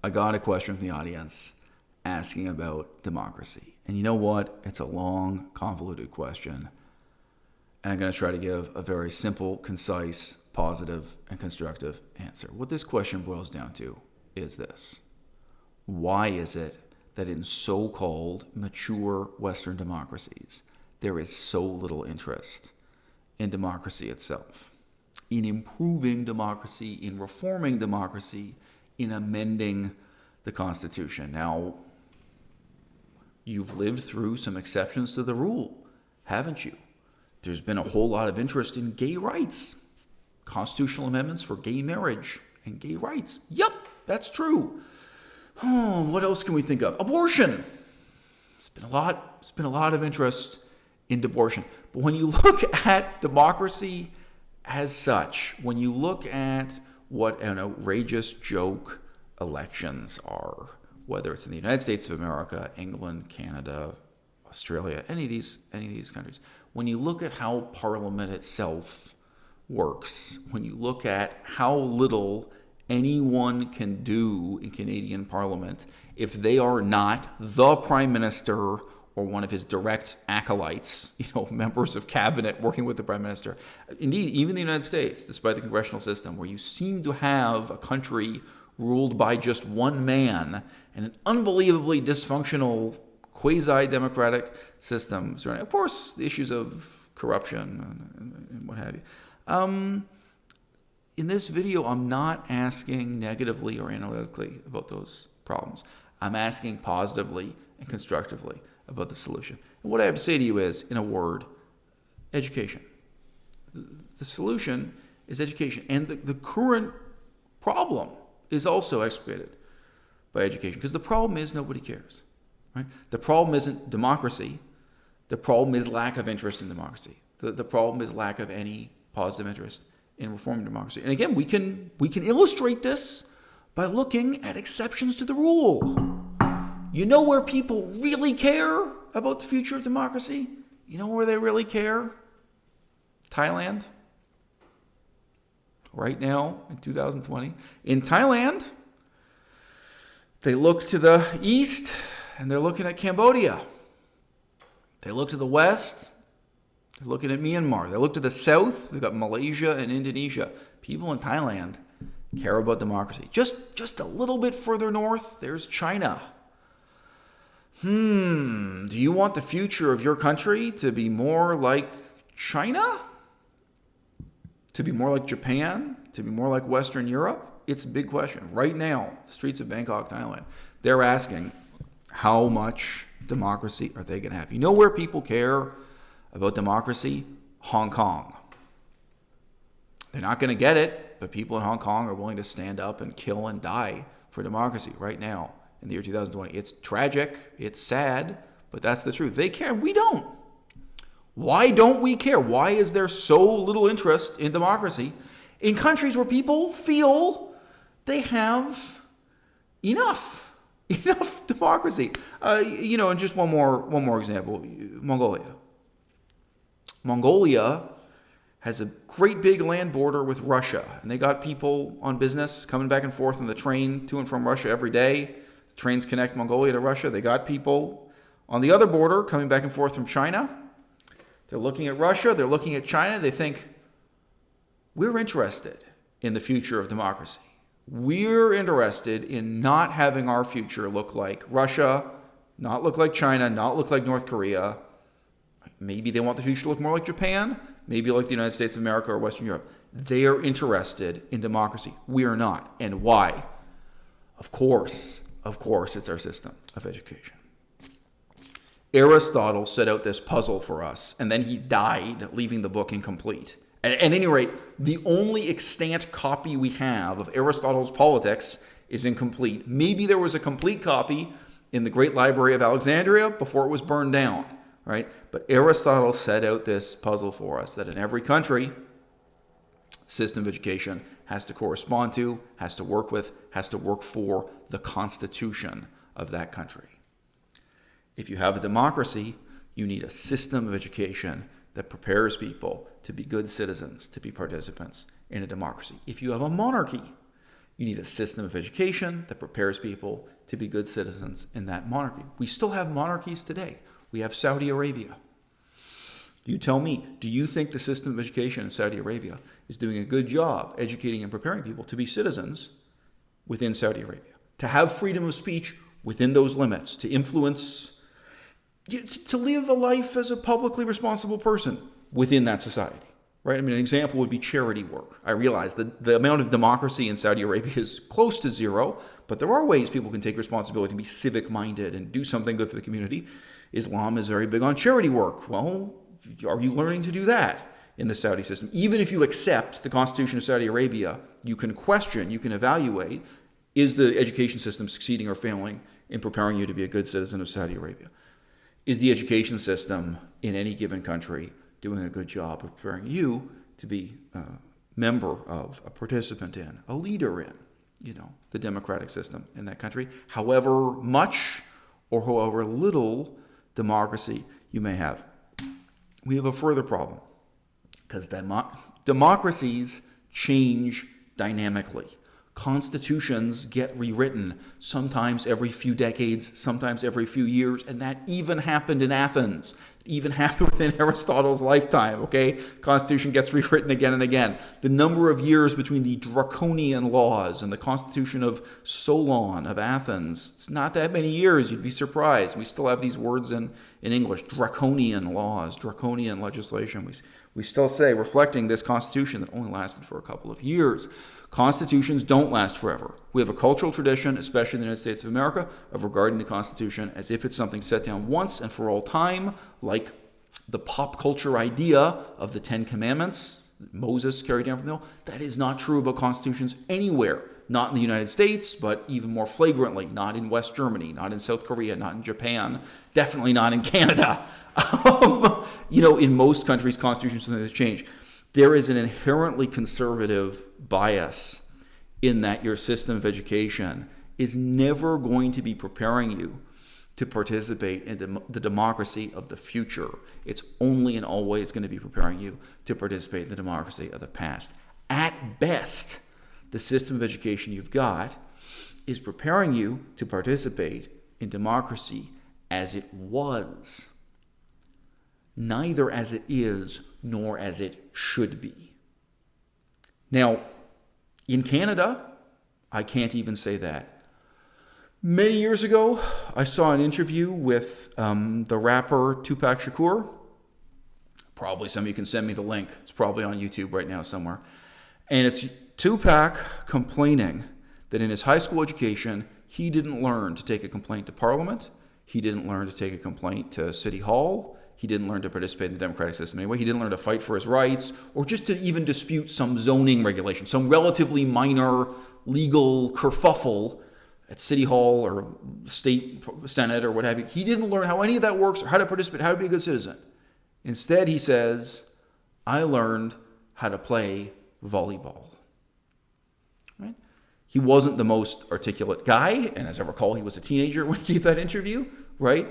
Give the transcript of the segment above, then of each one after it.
I got a question from the audience asking about democracy. And you know what? It's a long, convoluted question. And I'm going to try to give a very simple, concise, positive, and constructive answer. What this question boils down to is this. Why is it that in so-called mature Western democracies, there is so little interest in democracy itself, in improving democracy, in reforming democracy, in amending the Constitution? Now, you've lived through some exceptions to the rule, haven't you? There's been a whole lot of interest in gay rights, constitutional amendments for gay marriage and gay rights. Yep, that's true. Oh, what else can we think of? Abortion. It's been a lot of interest in abortion. But when you look at democracy as such, when you look at what an outrageous joke elections are, whether it's in the United States of America, England, Canada, Australia, any of these countries, when you look at how Parliament itself works, when you look at how little anyone can do in Canadian Parliament if they are not the Prime Minister or one of his direct acolytes, members of cabinet working with the Prime Minister. Indeed, even the United States, despite the congressional system, where you seem to have a country ruled by just one man and an unbelievably dysfunctional quasi-democratic system. Of course, the issues of corruption and what have you. In this video, I'm not asking negatively or analytically about those problems. I'm asking positively and constructively about the solution. And what I have to say to you is, in a word, education. The solution is education. And the current problem is also excavated by education. Because the problem is nobody cares. Right? The problem isn't democracy. The problem is lack of interest in democracy. The problem is lack of any positive interest in reforming democracy. And again, we can illustrate this by looking at exceptions to the rule. You know where people really care about the future of democracy? You know where they really care? Thailand. Right now, in 2020. In Thailand, they look to the east and they're looking at Cambodia. They look to the west, they're looking at Myanmar. They look to the south, they've got Malaysia and Indonesia. People in Thailand care about democracy. Just a little bit further north, there's China. Do you want the future of your country to be more like China? To be more like Japan? To be more like Western Europe? It's a big question. Right now, the streets of Bangkok, Thailand, they're asking, how much democracy are they going to have? You know where people care about democracy? Hong Kong. They're not going to get it, but people in Hong Kong are willing to stand up and kill and die for democracy right now in the year 2020. It's tragic, it's sad, but that's the truth. They care, we don't. Why don't we care? Why is there so little interest in democracy in countries where people feel they have enough democracy? And just one more example, Mongolia. Mongolia has a great big land border with Russia, and they got people on business coming back and forth on the train to and from Russia every day. The trains connect Mongolia to Russia. They got people on the other border coming back and forth from China. They're looking at Russia. They're looking at China. They think, we're interested in the future of democracy. We're interested in not having our future look like Russia, not look like China, not look like North Korea. Maybe they want the future to look more like Japan, maybe like the United States of America or Western Europe. They are interested in democracy. We are not. And why? Of course, it's our system of education. Aristotle set out this puzzle for us, and then he died, leaving the book incomplete. At any rate, the only extant copy we have of Aristotle's Politics is incomplete. Maybe there was a complete copy in the Great Library of Alexandria before it was burned down, right? But Aristotle set out this puzzle for us, that in every country, system of education has to correspond to, has to work with, has to work for the constitution of that country. If you have a democracy, you need a system of education that prepares people to be good citizens, to be participants in a democracy. If you have a monarchy, You need a system of education that prepares people to be good citizens in that monarchy. We still have monarchies today. We have Saudi Arabia. You tell me, do you think the system of education in Saudi Arabia is doing a good job educating and preparing people to be citizens within Saudi Arabia, to have freedom of speech within those limits, to influence, to live a life as a publicly responsible person within that society, right? I mean, an example would be charity work. I realize that the amount of democracy in Saudi Arabia is close to zero, but there are ways people can take responsibility and be civic-minded and do something good for the community. Islam is very big on charity work. Well, are you learning to do that in the Saudi system? Even if you accept the Constitution of Saudi Arabia, you can question, you can evaluate, is the education system succeeding or failing in preparing you to be a good citizen of Saudi Arabia? Is the education system in any given country doing a good job of preparing you to be a member of, a participant in, a leader in, the democratic system in that country, however much or however little democracy you may have? We have a further problem, because democracies change dynamically. Constitutions get rewritten sometimes every few decades, sometimes every few years, and that even happened in Athens. It even happened within Aristotle's lifetime, okay? Constitution gets rewritten again and again. The number of years between the draconian laws and the Constitution of Solon, of Athens, it's not that many years. You'd be surprised. We still have these words in English, draconian laws, draconian legislation. We still say, reflecting this Constitution that only lasted for a couple of years. Constitutions don't last forever. We have a cultural tradition, especially in the United States of America, of regarding the Constitution as if it's something set down once and for all time, like the pop culture idea of the Ten Commandments that Moses carried down from the hill. That is not true about constitutions anywhere. Not in the United States, but even more flagrantly, not in West Germany, not in South Korea, not in Japan, definitely not in Canada. In most countries, constitutions are something that change. There is an inherently conservative bias in that your system of education is never going to be preparing you to participate in the democracy of the future. It's only and always going to be preparing you to participate in the democracy of the past. At best, the system of education you've got is preparing you to participate in democracy as it was, neither as it is nor as it should be. Now, in Canada, I can't even say that. Many years ago, I saw an interview with the rapper Tupac Shakur. Probably some of you can send me the link. It's probably on YouTube right now somewhere. And it's Tupac complaining that in his high school education, he didn't learn to take a complaint to Parliament. He didn't learn to take a complaint to City Hall. He didn't learn to participate in the democratic system anyway. He didn't learn to fight for his rights or just to even dispute some zoning regulation, some relatively minor legal kerfuffle at City Hall or State Senate or what have you. He didn't learn how any of that works or how to participate, how to be a good citizen. Instead, he says, I learned how to play volleyball. Right? He wasn't the most articulate guy, and as I recall, he was a teenager when he gave that interview, right?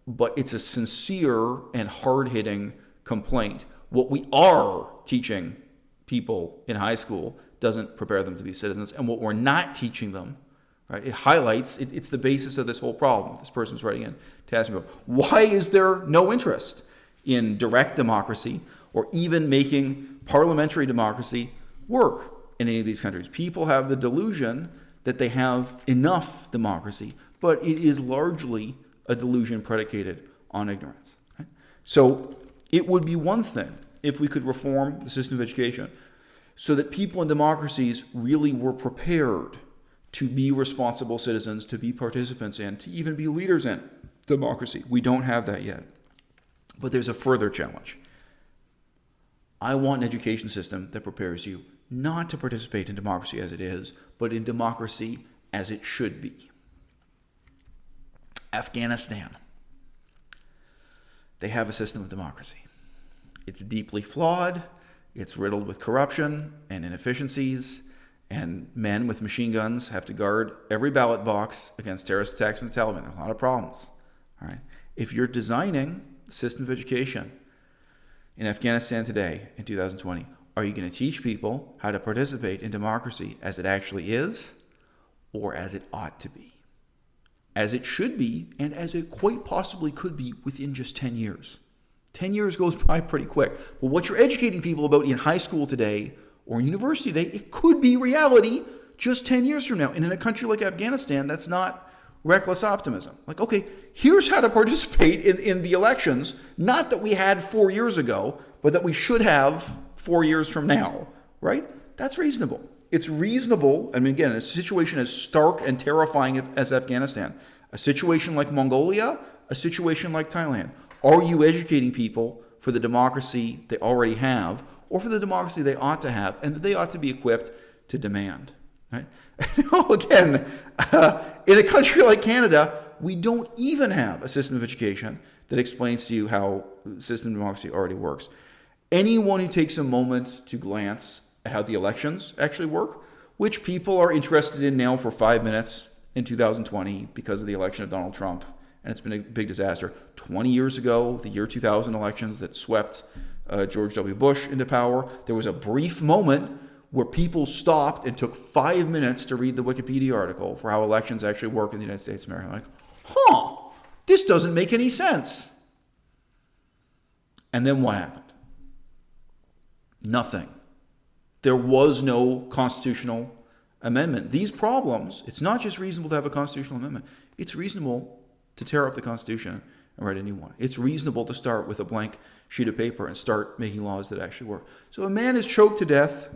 But it's a sincere and hard-hitting complaint. What we are teaching people in high school doesn't prepare them to be citizens, and what we're not teaching them, right? It highlights, it's the basis of this whole problem. This person's writing in to ask me about, why is there no interest in direct democracy or even making parliamentary democracy work in any of these countries? People have the delusion that they have enough democracy, but it is largely a delusion predicated on ignorance. Right? So it would be one thing if we could reform the system of education so that people in democracies really were prepared to be responsible citizens, to be participants in, to even be leaders in democracy. We don't have that yet. But there's a further challenge. I want an education system that prepares you not to participate in democracy as it is, but in democracy as it should be. Afghanistan. They have a system of democracy. It's deeply flawed. It's riddled with corruption and inefficiencies, and men with machine guns have to guard every ballot box against terrorist attacks from the Taliban. There are a lot of problems. All right. If you're designing a system of education in Afghanistan today, in 2020, Are you going to teach people how to participate in democracy as it actually is, or as it ought to be? As it should be, and as it quite possibly could be within just 10 years. 10 years goes by pretty quick. Well, what you're educating people about in high school today or in university today, it could be reality just 10 years from now. And in a country like Afghanistan, that's not reckless optimism. Like, okay, here's how to participate in the elections, not that we had 4 years ago, but that we should have 4 years from now, right? That's reasonable. It's reasonable. I mean, again, a situation as stark and terrifying as Afghanistan, a situation like Mongolia, a situation like Thailand. Are you educating people for the democracy they already have, or for the democracy they ought to have, and that they ought to be equipped to demand? Right? Again, in a country like Canada, we don't even have a system of education that explains to you how the system of democracy already works. Anyone who takes a moment to glance at how the elections actually work, which people are interested in now for 5 minutes in 2020 because of the election of Donald Trump, and it's been a big disaster. 20 years ago, the year 2000 elections that swept George W. Bush into power, there was a brief moment where people stopped and took 5 minutes to read the Wikipedia article for how elections actually work in the United States of America. Like, this doesn't make any sense. And then what happened? Nothing. There was no constitutional amendment. These problems, it's not just reasonable to have a constitutional amendment. It's reasonable to tear up the Constitution and write a new one. It's reasonable to start with a blank sheet of paper and start making laws that actually work. So a man is choked to death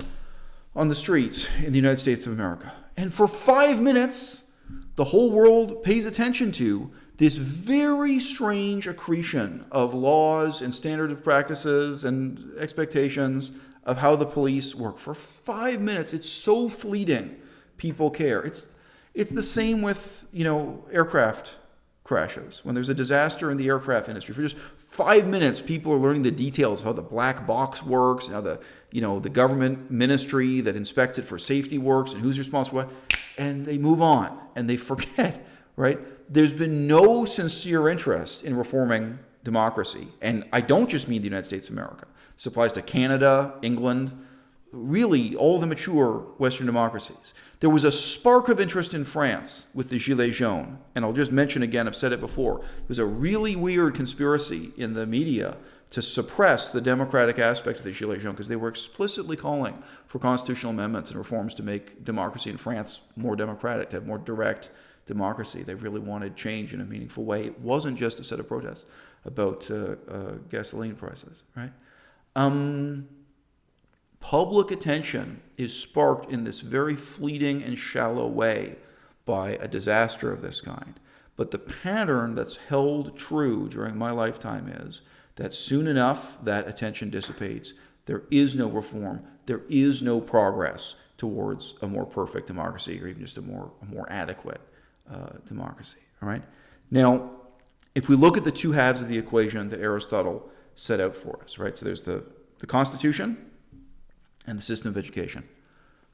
on the streets in the United States of America. And for 5 minutes, the whole world pays attention to this very strange accretion of laws and standard of practices and expectations of how the police work. For 5 minutes, it's so fleeting. People care. It's the same with, aircraft crashes. When there's a disaster in the aircraft industry, for just 5 minutes, people are learning the details of how the black box works, and how the government ministry that inspects it for safety works, and who's responsible for what, and they move on and they forget, right? There's been no sincere interest in reforming democracy, and I don't just mean the United States of America. This applies to Canada, England, really all the mature Western democracies. There was a spark of interest in France with the Gilets jaunes. And I'll just mention again, I've said it before, there's a really weird conspiracy in the media to suppress the democratic aspect of the Gilets jaunes because they were explicitly calling for constitutional amendments and reforms to make democracy in France more democratic, to have more direct democracy. They really wanted change in a meaningful way. It wasn't just a set of protests about gasoline prices, right? Public attention is sparked in this very fleeting and shallow way by a disaster of this kind. But the pattern that's held true during my lifetime is that soon enough that attention dissipates. There is no reform. There is no progress towards a more perfect democracy, or even just a more adequate democracy. All right. Now, if we look at the two halves of the equation that Aristotle set out for us, right? So there's the Constitution and the system of education.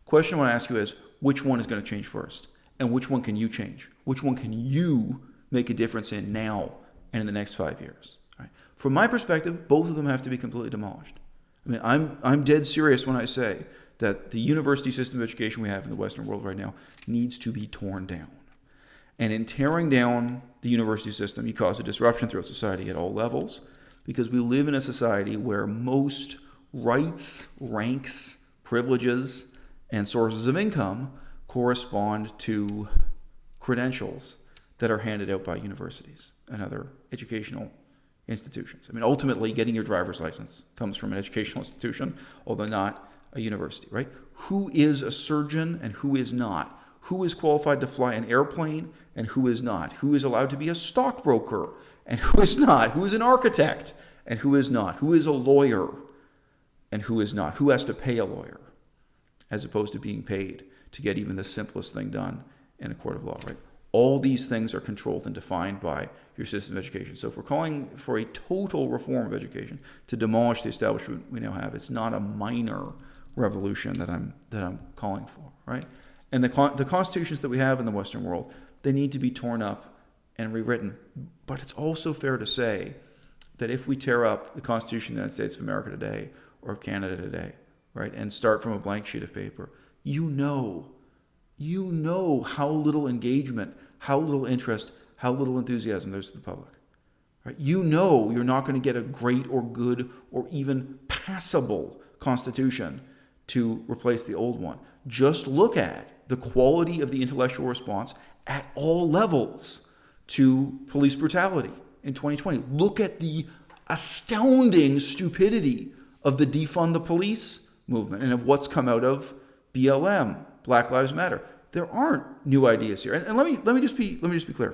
Question I want to ask you is, which one is going to change first? And which one can you change? Which one can you make a difference in now and in the next 5 years? Right? From my perspective, both of them have to be completely demolished. I mean, I'm dead serious when I say that the university system of education we have in the Western world right now needs to be torn down. And in tearing down the university system, you cause a disruption throughout society at all levels, because we live in a society where most rights, ranks, privileges, and sources of income correspond to credentials that are handed out by universities and other educational institutions. I mean, ultimately, getting your driver's license comes from an educational institution, although not a university, right? Who is a surgeon and who is not? Who is qualified to fly an airplane and who is not? Who is allowed to be a stockbroker and who is not? Who is an architect and who is not? Who is a lawyer and who is not? Who has to pay a lawyer as opposed to being paid to get even the simplest thing done in a court of law, right? All these things are controlled and defined by your system of education. So if we're calling for a total reform of education to demolish the establishment we now have, it's not a minor revolution that I'm calling for, right? And the constitutions that we have in the Western world, they need to be torn up and rewritten. But it's also fair to say that if we tear up the Constitution of the United States of America today, or of Canada today, right, and start from a blank sheet of paper, you know how little engagement, how little interest, how little enthusiasm there's to the public. Right? You know you're not going to get a great or good or even passable constitution to replace the old one. Just look at the quality of the intellectual response at all levels to police brutality in 2020. Look at the astounding stupidity of the defund the police movement and of what's come out of BLM, Black Lives Matter. There aren't new ideas here. And let me just be clear.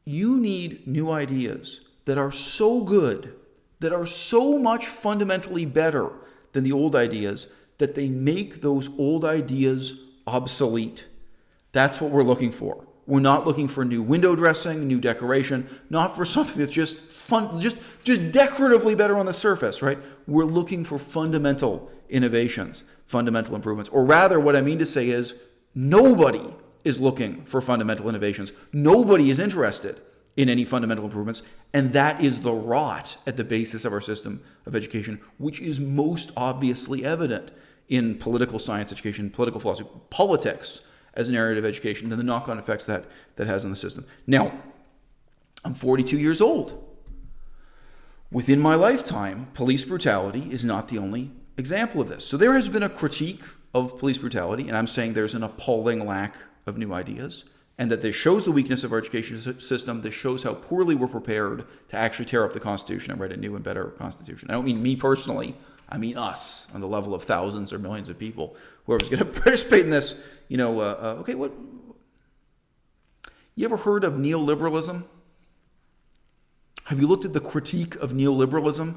You need new ideas that are so good, that are so much fundamentally better than the old ideas, that they make those old ideas obsolete. That's what we're looking for. We're not looking for new window dressing, new decoration, not for something that's just fun, just decoratively better on the surface, right? We're looking for fundamental innovations, fundamental improvements. Or rather, what I mean to say is nobody is looking for fundamental innovations. Nobody is interested in any fundamental improvements. And that is the rot at the basis of our system of education, which is most obviously evident in political science education, political philosophy, politics as an area of education, and the knock-on effects that has on the system. Now, I'm 42 years old. Within my lifetime, police brutality is not the only example of this. So there has been a critique of police brutality, and I'm saying there's an appalling lack of new ideas, and that this shows the weakness of our education system. This shows how poorly we're prepared to actually tear up the Constitution and write a new and better Constitution. I don't mean me personally. I mean us, on the level of thousands or millions of people. Whoever's going to participate in this, okay, what? You ever heard of neoliberalism? Have you looked at the critique of neoliberalism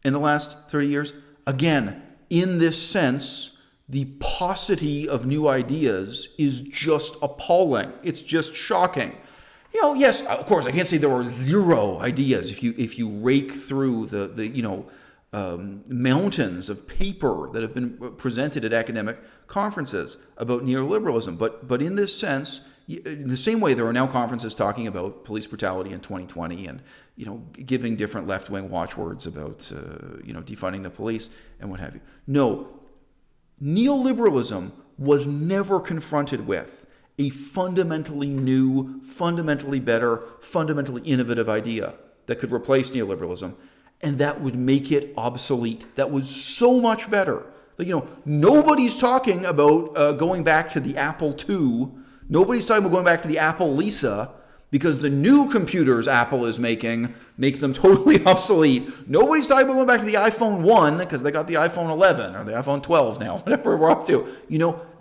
in the last 30 years? Again, in this sense, the paucity of new ideas is just appalling. It's just shocking. Yes, of course, I can't say there are zero ideas if you rake through the mountains of paper that have been presented at academic conferences about neoliberalism. But in this sense, in the same way there are now conferences talking about police brutality in 2020 and giving different left-wing watchwords about defunding the police and what have you. No, neoliberalism was never confronted with a fundamentally new, fundamentally better, fundamentally innovative idea that could replace neoliberalism and that would make it obsolete. That was so much better. Nobody's talking about going back to the Apple II. Nobody's talking about going back to the Apple Lisa because the new computers Apple is making make them totally obsolete. Nobody's talking about going back to the iPhone 1 because they got the iPhone 11 or the iPhone 12 now, whatever we're up to.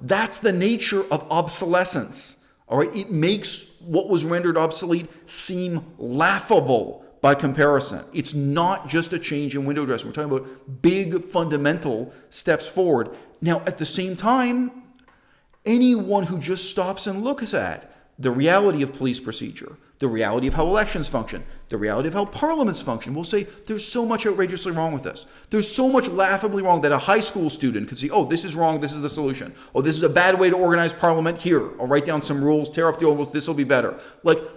That's the nature of obsolescence. All right, it makes what was rendered obsolete seem laughable by comparison. It's not just a change in window dressing. We're talking about big fundamental steps forward. Now, at the same time, anyone who just stops and looks at the reality of police procedure, the reality of how elections function, the reality of how parliaments function, will say there's so much outrageously wrong with this. There's so much laughably wrong that a high school student could see, oh, this is wrong, this is the solution. Oh, this is a bad way to organize parliament. Here, I'll write down some rules, tear up the old rules, this will be better.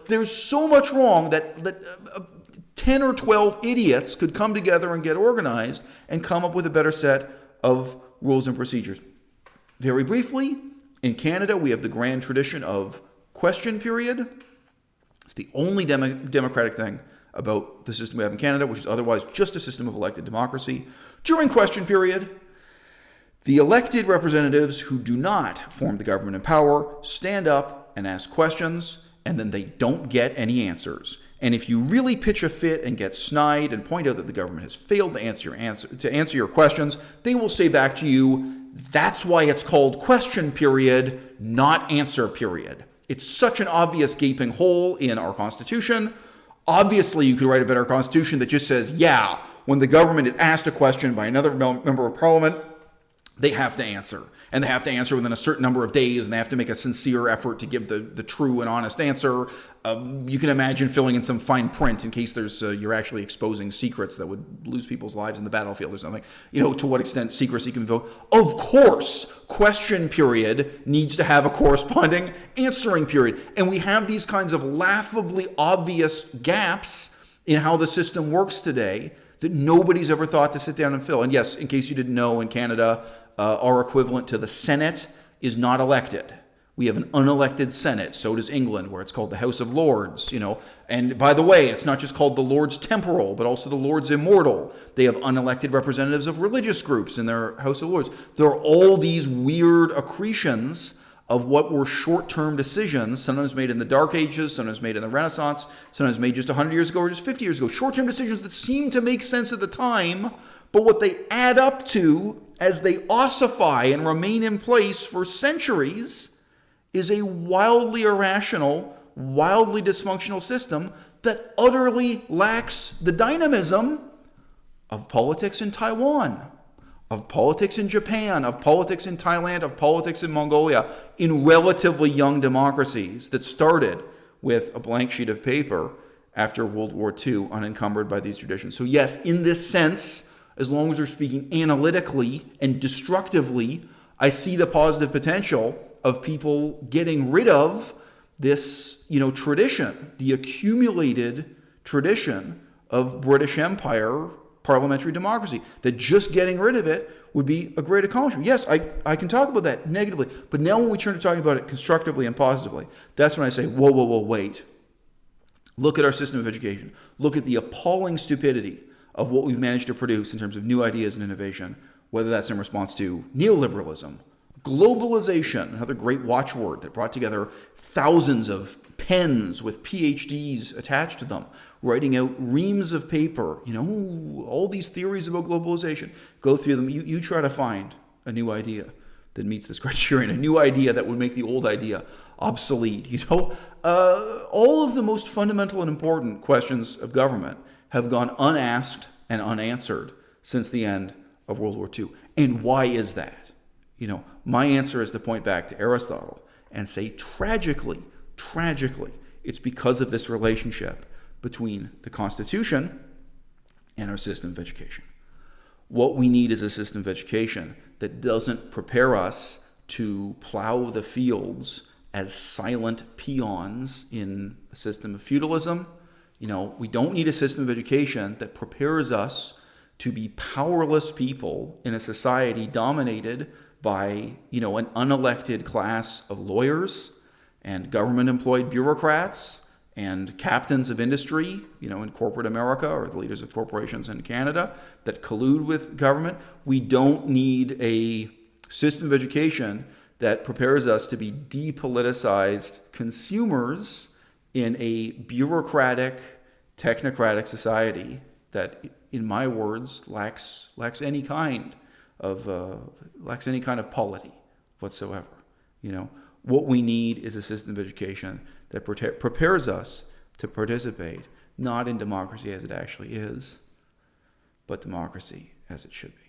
There's so much wrong that 10 or 12 idiots could come together and get organized and come up with a better set of rules and procedures. Very briefly, in Canada, we have the grand tradition of question period. It's the only democratic thing about the system we have in Canada, which is otherwise just a system of elected democracy. During question period, the elected representatives who do not form the government in power stand up and ask questions, and then they don't get any answers. And if you really pitch a fit and get snide and point out that the government has failed to answer your questions, they will say back to you, that's why it's called question period, not answer period. It's such an obvious gaping hole in our Constitution. Obviously, you could write a better Constitution that just says, yeah, when the government is asked a question by another member of Parliament, they have to answer. And they have to answer within a certain number of days, and they have to make a sincere effort to give the true and honest answer. You can imagine filling in some fine print in case you're actually exposing secrets that would lose people's lives in the battlefield or something. To what extent secrecy can be invoked. Of course, question period needs to have a corresponding answering period. And we have these kinds of laughably obvious gaps in how the system works today that nobody's ever thought to sit down and fill. And yes, in case you didn't know, in Canada, our equivalent to the Senate is not elected. We have an unelected Senate. So does England, where it's called the House of Lords, And by the way, it's not just called the Lords Temporal, but also the Lords Immortal. They have unelected representatives of religious groups in their House of Lords. There are all these weird accretions of what were short-term decisions, sometimes made in the Dark Ages, sometimes made in the Renaissance, sometimes made just 100 years ago or just 50 years ago. Short-term decisions that seem to make sense at the time, but what they add up to as they ossify and remain in place for centuries is a wildly irrational, wildly dysfunctional system that utterly lacks the dynamism of politics in Taiwan, of politics in Japan, of politics in Thailand, of politics in Mongolia, in relatively young democracies that started with a blank sheet of paper after World War II, unencumbered by these traditions. So yes, in this sense, as long as we're speaking analytically and destructively, I see the positive potential of people getting rid of this, tradition, the accumulated tradition of British Empire parliamentary democracy, that just getting rid of it would be a great accomplishment. Yes, I can talk about that negatively, but now when we turn to talking about it constructively and positively, that's when I say, whoa, wait. Look at our system of education. Look at the appalling stupidity of what we've managed to produce in terms of new ideas and innovation, whether that's in response to neoliberalism, globalization, another great watchword that brought together thousands of pens with PhDs attached to them, writing out reams of paper, all these theories about globalization. Go through them. You try to find a new idea that meets this criterion, a new idea that would make the old idea obsolete. All of the most fundamental and important questions of government have gone unasked and unanswered since the end of World War II. And why is that? My answer is to point back to Aristotle and say, tragically, it's because of this relationship between the Constitution and our system of education. What we need is a system of education that doesn't prepare us to plow the fields as silent peons in a system of feudalism. We don't need a system of education that prepares us to be powerless people in a society dominated by, an unelected class of lawyers and government-employed bureaucrats and captains of industry, in corporate America, or the leaders of corporations in Canada that collude with government. We don't need a system of education that prepares us to be depoliticized consumers in a bureaucratic, technocratic society that, in my words, lacks any kind of polity whatsoever. What we need is a system of education that prepares us to participate not in democracy as it actually is, but democracy as it should be.